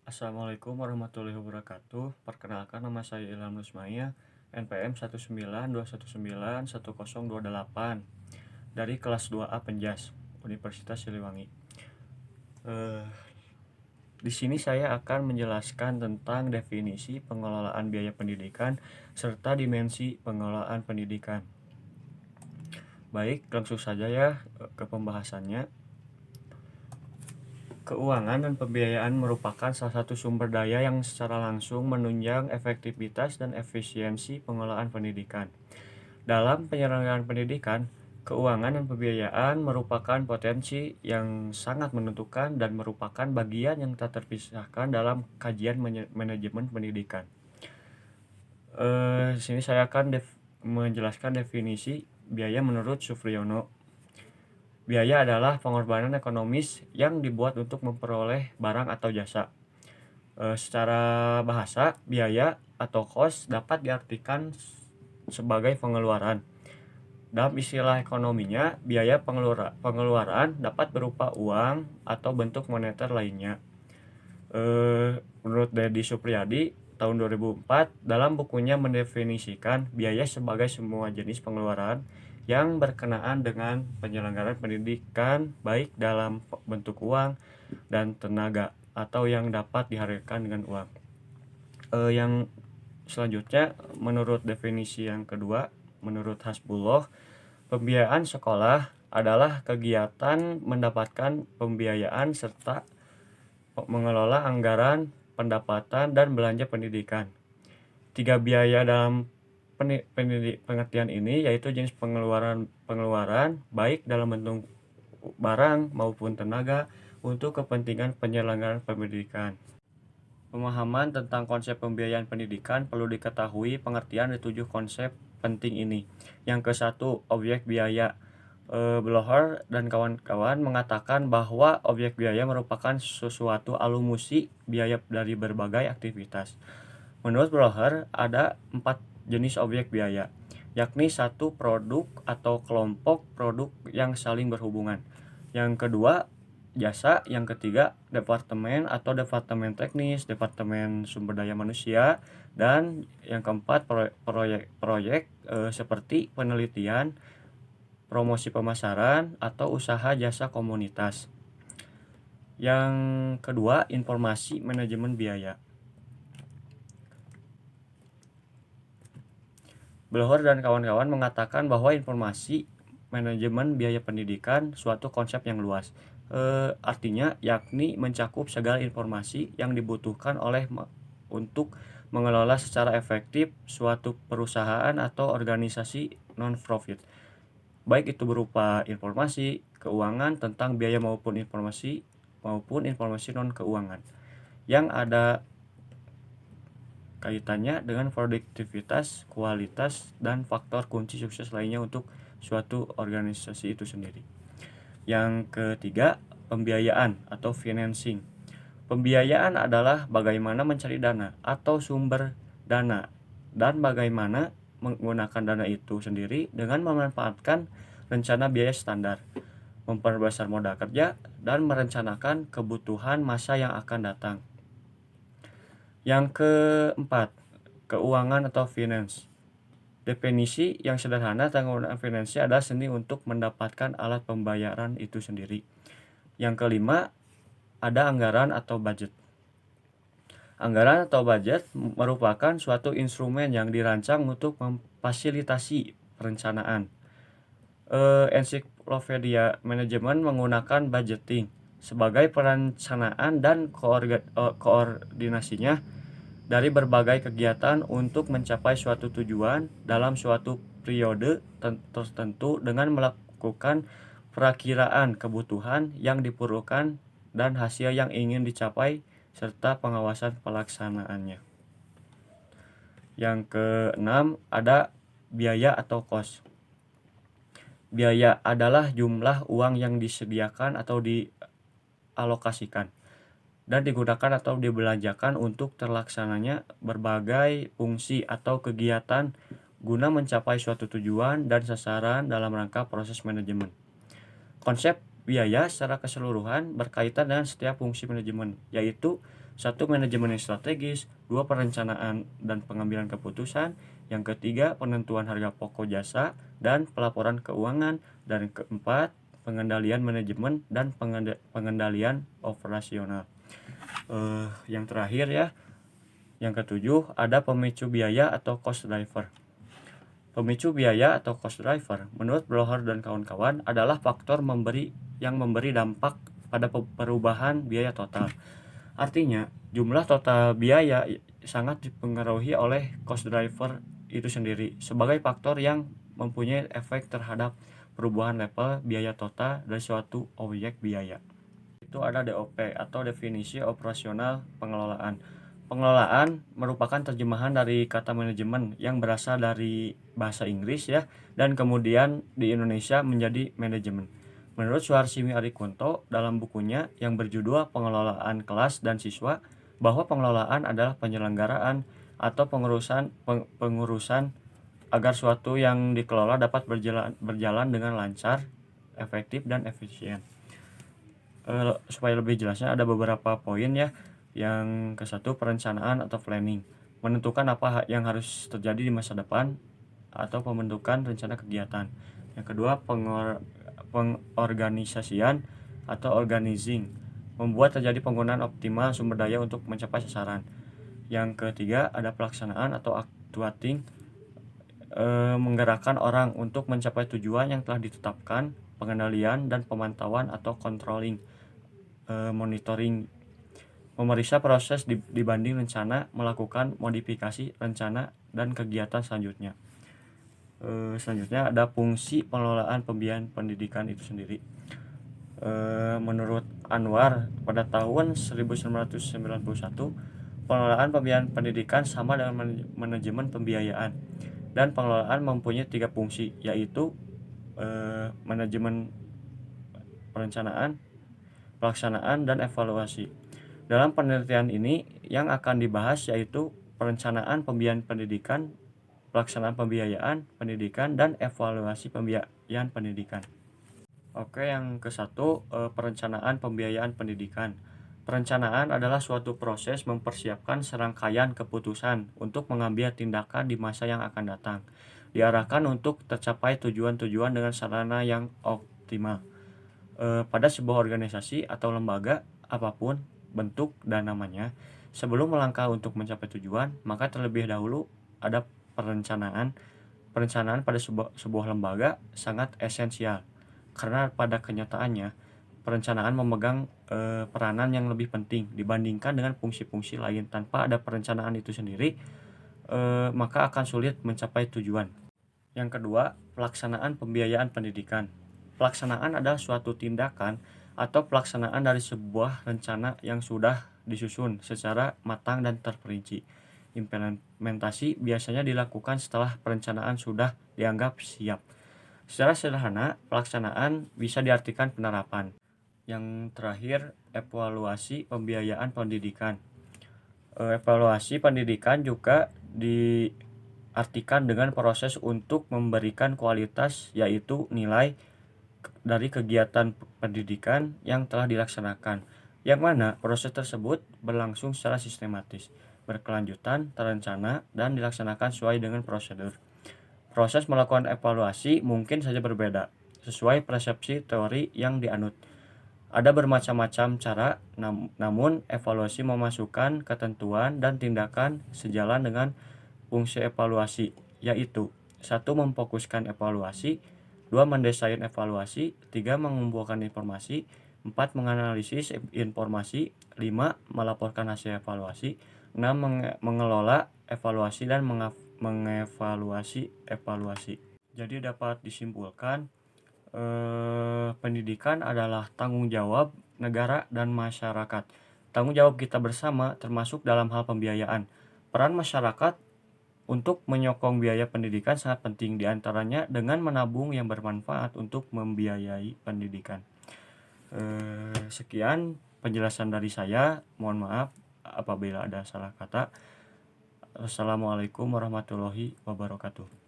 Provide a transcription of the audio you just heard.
Assalamualaikum warahmatullahi wabarakatuh. Perkenalkan nama saya Ilham Lusmaya, NPM 19221911028 dari kelas 2A Penjas, Universitas Siliwangi. Eh, di sini saya akan menjelaskan tentang definisi pengelolaan biaya pendidikan serta dimensi pengelolaan pendidikan. Baik, langsung saja ya ke pembahasannya. Keuangan dan pembiayaan merupakan salah satu sumber daya yang secara langsung menunjang efektivitas dan efisiensi pengelolaan pendidikan. Dalam penyelenggaraan pendidikan, keuangan dan pembiayaan merupakan potensi yang sangat menentukan dan merupakan bagian yang tak terpisahkan dalam kajian manajemen pendidikan. Di sini saya akan menjelaskan definisi biaya menurut Sufriono. Biaya adalah pengorbanan ekonomis yang dibuat untuk memperoleh barang atau jasa. Secara bahasa, biaya atau cost dapat diartikan sebagai pengeluaran. Dalam istilah ekonominya, biaya pengeluaran dapat berupa uang atau bentuk moneter lainnya. Menurut Dedi Supriyadi, tahun 2004, dalam bukunya mendefinisikan biaya sebagai semua jenis pengeluaran yang berkenaan dengan penyelenggaraan pendidikan, baik dalam bentuk uang dan tenaga, atau yang dapat dihadirkan dengan uang. Yang selanjutnya, menurut definisi yang kedua, menurut Hasbullah, pembiayaan sekolah adalah kegiatan mendapatkan pembiayaan serta mengelola anggaran, pendapatan, dan belanja pendidikan. Tiga biaya dalam pengertian ini yaitu jenis pengeluaran baik dalam bentuk barang maupun tenaga untuk kepentingan penyelenggaraan pendidikan. Pemahaman tentang konsep pembiayaan pendidikan perlu diketahui pengertian dari 7 konsep penting ini. Yang ke-1, objek biaya. Blocher dan kawan-kawan mengatakan bahwa objek biaya merupakan sesuatu alumusi biaya dari berbagai aktivitas. Menurut Blocher, ada 4 jenis objek biaya, yakni 1, produk atau kelompok produk yang saling berhubungan. Yang kedua, jasa. Yang ketiga, departemen atau departemen teknis, departemen sumber daya manusia. Dan yang keempat, proyek seperti penelitian, promosi pemasaran, atau usaha jasa komunitas. Yang kedua, informasi manajemen biaya. Blocher dan kawan-kawan mengatakan bahwa informasi manajemen biaya pendidikan suatu konsep yang luas. Artinya yakni mencakup segala informasi yang dibutuhkan untuk mengelola secara efektif suatu perusahaan atau organisasi non-profit. Baik itu berupa informasi keuangan tentang biaya maupun informasi non-keuangan yang ada kaitannya dengan produktivitas, kualitas, dan faktor kunci sukses lainnya untuk suatu organisasi itu sendiri. Yang ketiga, pembiayaan atau financing. Pembiayaan adalah bagaimana mencari dana atau sumber dana dan bagaimana menggunakan dana itu sendiri dengan memanfaatkan rencana biaya standar, memperbesar modal kerja, dan merencanakan kebutuhan masa yang akan datang. Yang keempat, keuangan atau finance. Definisi yang sederhana tentang finansi adalah seni untuk mendapatkan alat pembayaran itu sendiri. Yang kelima, ada anggaran atau budget. Anggaran atau budget merupakan suatu instrumen yang dirancang untuk memfasilitasi perencanaan. Ensiklopedia Manajemen menggunakan budgeting sebagai perencanaan dan koordinasinya dari berbagai kegiatan untuk mencapai suatu tujuan dalam suatu periode tertentu dengan melakukan perakiraan kebutuhan yang diperlukan dan hasil yang ingin dicapai serta pengawasan pelaksanaannya. Yang keenam, ada biaya atau cost. Biaya adalah jumlah uang yang disediakan atau dialokasikan dan digunakan atau dibelanjakan untuk terlaksananya berbagai fungsi atau kegiatan guna mencapai suatu tujuan dan sasaran dalam rangka proses manajemen. Konsep biaya secara keseluruhan berkaitan dengan setiap fungsi manajemen, yaitu Satu, manajemen yang strategis. Dua, perencanaan dan pengambilan keputusan. Yang ketiga, penentuan harga pokok jasa dan pelaporan keuangan. Dan keempat, pengendalian manajemen dan pengendalian operasional. Yang terakhir ya, yang ketujuh, ada pemicu biaya atau cost driver. Pemicu biaya atau cost driver menurut Blocher dan kawan-kawan adalah faktor yang memberi dampak pada perubahan biaya total. Artinya, jumlah total biaya sangat dipengaruhi oleh cost driver itu sendiri sebagai faktor yang mempunyai efek terhadap perubahan level biaya total dari suatu objek biaya. Itu ada DOP atau definisi operasional pengelolaan. Pengelolaan merupakan terjemahan dari kata manajemen yang berasal dari bahasa Inggris ya, dan kemudian di Indonesia menjadi manajemen. Menurut Suharsimi Arikunto dalam bukunya yang berjudul Pengelolaan Kelas dan Siswa, bahwa pengelolaan adalah penyelenggaraan atau pengurusan agar suatu yang dikelola dapat berjalan dengan lancar, efektif dan efisien. Supaya lebih jelasnya ada beberapa poin ya. Yang ke satu, perencanaan atau planning, menentukan apa yang harus terjadi di masa depan atau pembentukan rencana kegiatan. Yang kedua, pengorganisasian atau organizing, membuat terjadi penggunaan optimal sumber daya untuk mencapai sasaran. Yang ketiga, ada pelaksanaan atau actuating, menggerakkan orang untuk mencapai tujuan yang telah ditetapkan. Pengendalian dan pemantauan atau controlling, monitoring, memeriksa proses dibanding rencana, melakukan modifikasi rencana dan kegiatan selanjutnya. Selanjutnya ada fungsi pengelolaan pembiayaan pendidikan itu sendiri. Menurut Anwar pada tahun 1991, pengelolaan pembiayaan pendidikan sama dengan manajemen pembiayaan, dan pengelolaan mempunyai 3 fungsi, yaitu manajemen, perencanaan, pelaksanaan, dan evaluasi. Dalam penelitian ini yang akan dibahas yaitu perencanaan pembiayaan pendidikan, pelaksanaan pembiayaan pendidikan, dan evaluasi pembiayaan pendidikan. Oke, yang ke satu, perencanaan pembiayaan pendidikan. Perencanaan adalah suatu proses mempersiapkan serangkaian keputusan untuk mengambil tindakan di masa yang akan datang, diarahkan untuk tercapai tujuan-tujuan dengan sarana yang optimal. Pada sebuah organisasi atau lembaga apapun bentuk dan namanya, sebelum melangkah untuk mencapai tujuan, maka terlebih dahulu ada perencanaan. Perencanaan pada sebuah lembaga sangat esensial, karena pada kenyataannya perencanaan memegang peranan yang lebih penting dibandingkan dengan fungsi-fungsi lain. Tanpa ada perencanaan itu sendiri, maka akan sulit mencapai tujuan. Yang kedua, pelaksanaan pembiayaan pendidikan. Pelaksanaan adalah suatu tindakan atau pelaksanaan dari sebuah rencana yang sudah disusun secara matang dan terperinci. Implementasi biasanya dilakukan setelah perencanaan sudah dianggap siap. Secara sederhana, pelaksanaan bisa diartikan penerapan. Yang terakhir, evaluasi pembiayaan pendidikan. Evaluasi pendidikan juga diartikan dengan proses untuk memberikan kualitas, yaitu nilai dari kegiatan pendidikan yang telah dilaksanakan, yang mana proses tersebut berlangsung secara sistematis, berkelanjutan, terencana, dan dilaksanakan sesuai dengan prosedur. Proses melakukan evaluasi mungkin saja berbeda, sesuai persepsi teori yang dianut. Ada bermacam-macam cara, namun evaluasi memasukkan ketentuan dan tindakan sejalan dengan fungsi evaluasi, yaitu 1. Memfokuskan evaluasi, 2. Mendesain evaluasi, 3. Mengumpulkan informasi, 4. Menganalisis informasi, 5. Melaporkan hasil evaluasi, 6. Mengelola evaluasi dan mengevaluasi evaluasi. Jadi dapat disimpulkan, pendidikan adalah tanggung jawab negara dan masyarakat. Tanggung jawab kita bersama termasuk dalam hal pembiayaan. Peran masyarakat untuk menyokong biaya pendidikan sangat penting, diantaranya dengan menabung yang bermanfaat untuk membiayai pendidikan. Sekian penjelasan dari saya. Mohon maaf apabila ada salah kata. Assalamualaikum warahmatullahi wabarakatuh.